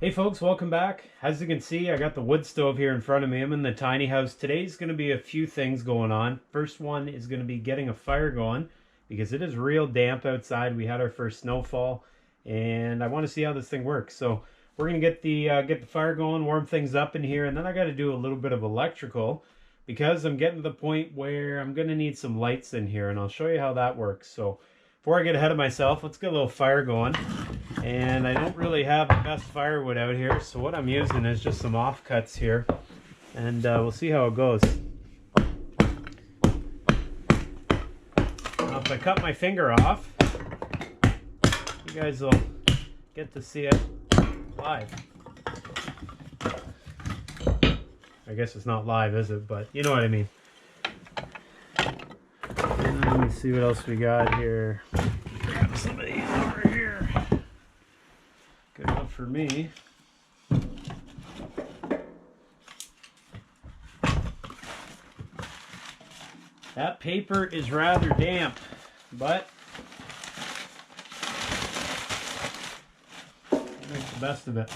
Hey folks, welcome back. As you can see, I got the wood stove here in front of me. I'm in the tiny house. Today's going to be a few things going on. First one is going to be getting a fire going because it is real damp outside. We had our first snowfall and I want to see how this thing works. So we're going to get the fire going, warm things up in here, and then I got to do a little bit of electrical because I'm getting to the point where I'm going to need some lights in here, and I'll show you how that works. So before I get ahead of myself, let's get a little fire going. And I don't really have the best firewood out here, so what I'm using is just some offcuts here, and we'll see how it goes. Now if I cut my finger off, you guys will get to see it live. I guess it's not live, is it? But you know what I mean. Let me see what else we got here. Grab some of these over here. Good enough for me. That paper is rather damp, but I'll make the best of it.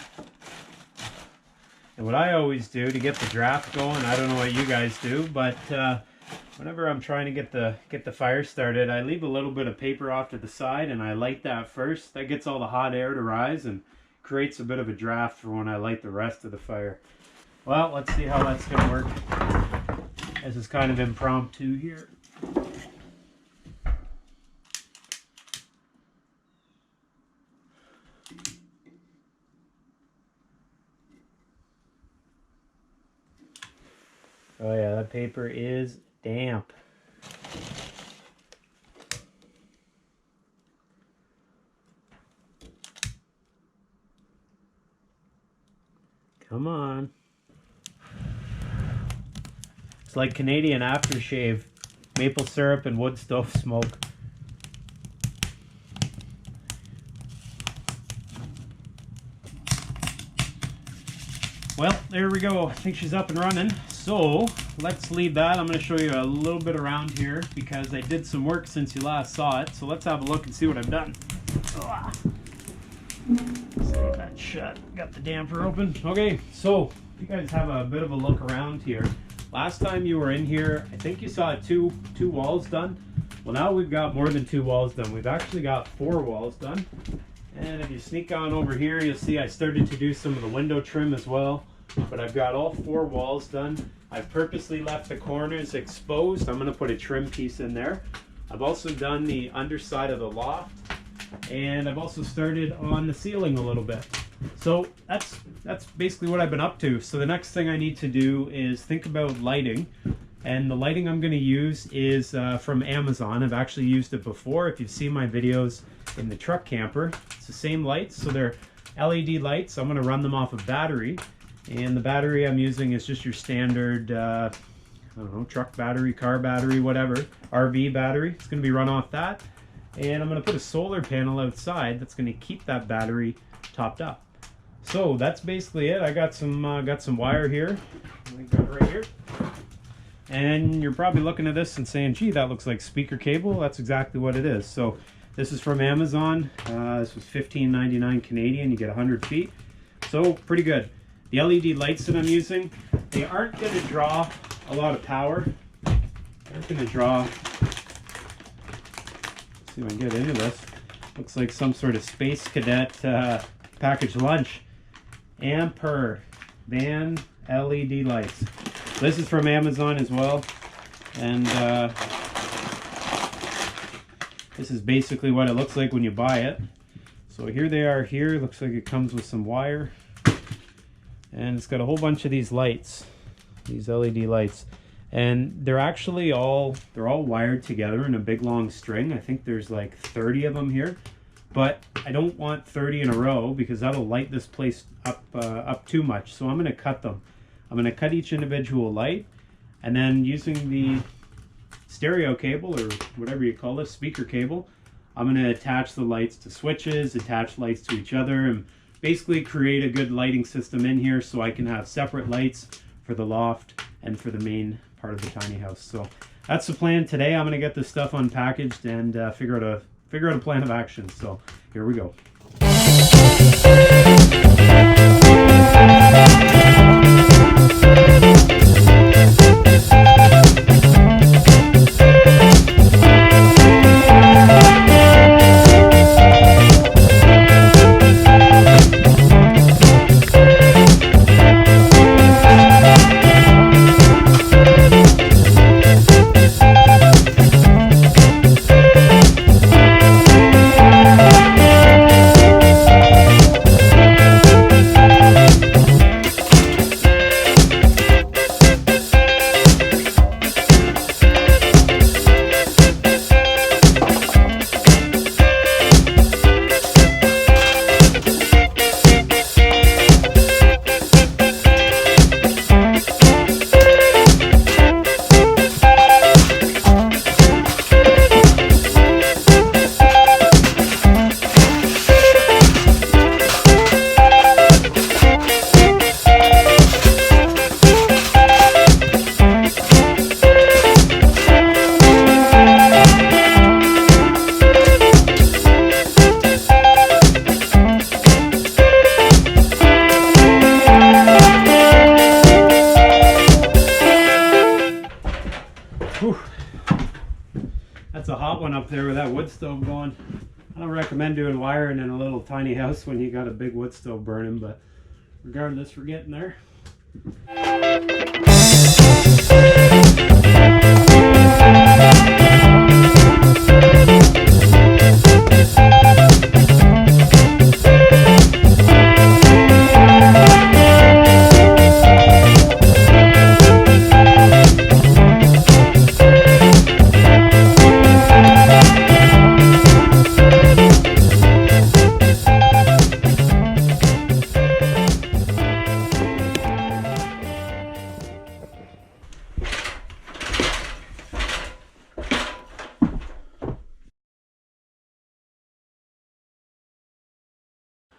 And what I always do to get the draft going, I don't know what you guys do, but whenever I'm trying to get the fire started, I leave a little bit of paper off to the side and I light that first. That gets all the hot air to rise and creates a bit of a draft for when I light the rest of the fire. Well, let's see how that's going to work. This is kind of impromptu here. Oh yeah, that paper is damp. Come on. It's like Canadian aftershave, maple syrup and wood stove smoke. Well, there we go. I think she's up and running. So let's leave that. I'm going to show you a little bit around here because I did some work since you last saw it. So let's have a look and see what I've done. Set that shut. Got the damper open. Okay, so if you guys have a bit of a look around here. Last time you were in here, I think you saw two walls done. Well, now we've got more than 2 walls done. We've actually got 4 walls done. And if you sneak on over here, you'll see I started to do some of the window trim as well. But I've got all 4 walls done. I've purposely left the corners exposed. I'm going to put a trim piece in there. I've also done the underside of the loft. And I've also started on the ceiling a little bit. So that's basically what I've been up to. So the next thing I need to do is think about lighting. And the lighting I'm going to use is from Amazon. I've actually used it before. If you've seen my videos in the truck camper, it's the same lights. So they're LED lights. I'm going to run them off a battery. And the battery I'm using is just your standard, I don't know, truck battery, car battery, whatever, RV battery. It's going to be run off that. And I'm going to put a solar panel outside that's going to keep that battery topped up. So that's basically it. I got some wire here. I got it right here. And you're probably looking at this and saying, gee, that looks like speaker cable. That's exactly what it is. So this is from Amazon. This was $15.99 Canadian. You get 100 feet. So pretty good. The LED lights that I'm using, they aren't going to draw a lot of power. They're going to draw, let's see if I can get into this. Looks like some sort of Space Cadet package lunch. Ampere Van LED lights. This is from Amazon as well. And this is basically what it looks like when you buy it. So here they are here. Looks like it comes with some wire. And it's got a whole bunch of these lights, these LED lights, and they're actually all wired together in a big long string. I think there's like 30 of them here, but I don't want 30 in a row because that'll light this place up too much. So I'm going to cut them. I'm going to cut each individual light, and then using the stereo cable or whatever you call this, speaker cable, I'm going to attach the lights to switches, attach lights to each other, and basically create a good lighting system in here so I can have separate lights for the loft and for the main part of the tiny house. So that's the plan today. I'm going to get this stuff unpackaged and figure out a plan of action. So here we go. hot one up there with that wood stove going. I don't recommend doing wiring in a little tiny house when you got a big wood stove burning, but regardless, we're getting there.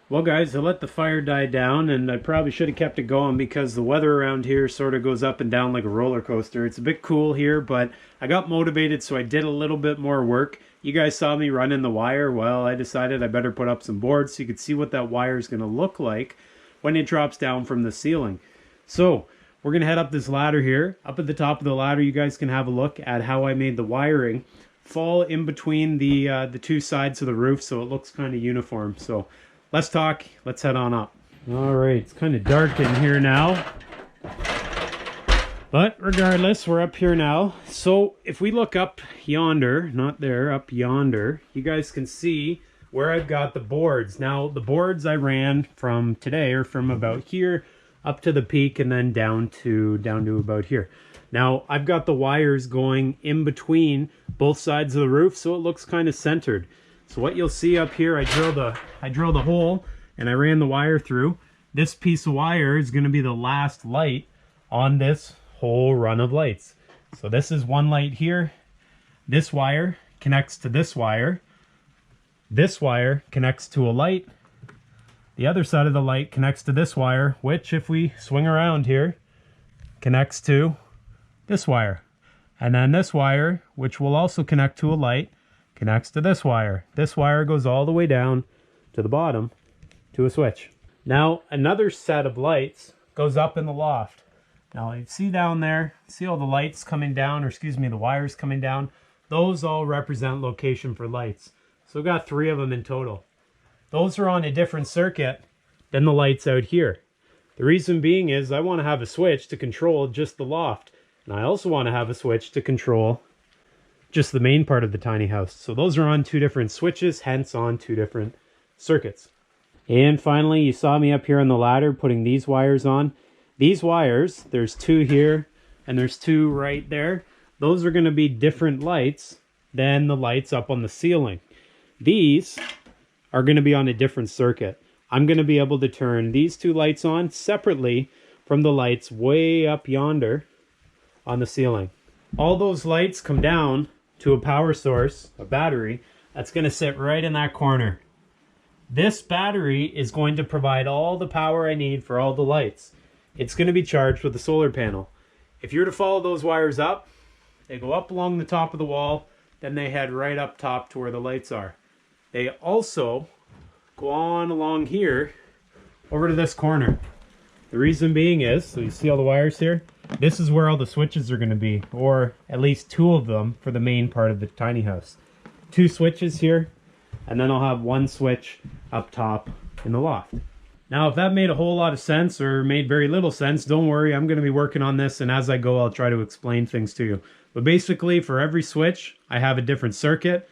Well guys, I let the fire die down, and I probably should have kept it going because the weather around here sort of goes up and down like a roller coaster. It's a bit cool here, but I got motivated, so I did a little bit more work. You guys saw me running the wire. Well, I decided I better put up some boards so you could see what that wire is going to look like when it drops down from the ceiling. So we're going to head up this ladder here. Up at the top of the ladder, you guys can have a look at how I made the wiring fall in between the two sides of the roof so it looks kind of uniform. So let's talk. Let's head on up. All right, it's kind of dark in here now, but regardless, we're up here now. So if we look up yonder, not there, up yonder, you guys can see where I've got the boards. Now, the boards I ran from today are from about here up to the peak and then down to about here. Now, I've got the wires going in between both sides of the roof, so it looks kind of centered. So what you'll see up here, I drilled a hole and I ran the wire through. This piece of wire is going to be the last light on this whole run of lights. So this is one light here. This wire connects to this wire. This wire connects to a light. The other side of the light connects to this wire, which if we swing around here, connects to this wire. And then this wire, which will also connect to a light, connects to this wire. This wire goes all the way down to the bottom to a switch. Now another set of lights goes up in the loft. Now you see down there, see all the lights coming down, or excuse me, the wires coming down? Those all represent location for lights. So we've got 3 of them in total. Those are on a different circuit than the lights out here. The reason being is I want to have a switch to control just the loft. And I also want to have a switch to control just the main part of the tiny house. So those are on 2 different switches, hence on 2 different circuits. And finally, you saw me up here on the ladder putting these wires on. These wires, there's 2 here and there's 2 right there. Those are going to be different lights than the lights up on the ceiling. These are going to be on a different circuit. I'm going to be able to turn these 2 lights on separately from the lights way up yonder on the ceiling. All those lights come down to a power source, a battery, that's going to sit right in that corner. This battery is going to provide all the power I need for all the lights. It's going to be charged with a solar panel. If you were to follow those wires up, they go up along the top of the wall, then they head right up top to where the lights are. They also go on along here over to this corner. The reason being is, so you see all the wires here? This is where all the switches are going to be, or at least 2 of them for the main part of the tiny house. 2 switches here, and then I'll have 1 switch up top in the loft. Now, if that made a whole lot of sense or made very little sense, don't worry, I'm going to be working on this, and as I go, I'll try to explain things to you. But basically, for every switch, I have a different circuit,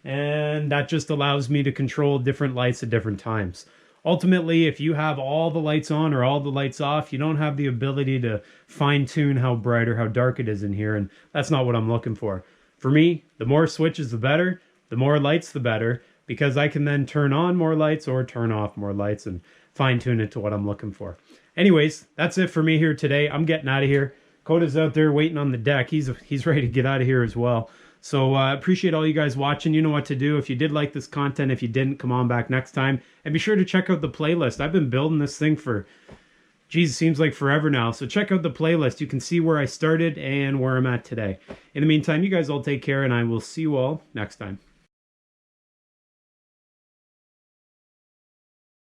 and that just allows me to control different lights at different times. Ultimately, if you have all the lights on or all the lights off, you don't have the ability to fine-tune how bright or how dark it is in here, and that's not what I'm looking for. For me, the more switches, the better. The more lights, the better, because I can then turn on more lights or turn off more lights and fine-tune it to what I'm looking for. Anyways, that's it for me here today. I'm getting out of here. Coda's out there waiting on the deck. He's ready to get out of here as well. So appreciate all you guys watching. You know what to do. If you did like this content, if you didn't, come on back next time. And be sure to check out the playlist. I've been building this thing for, geez, it seems like forever now. So check out the playlist. You can see where I started and where I'm at today. In the meantime, you guys all take care, and I will see you all next time.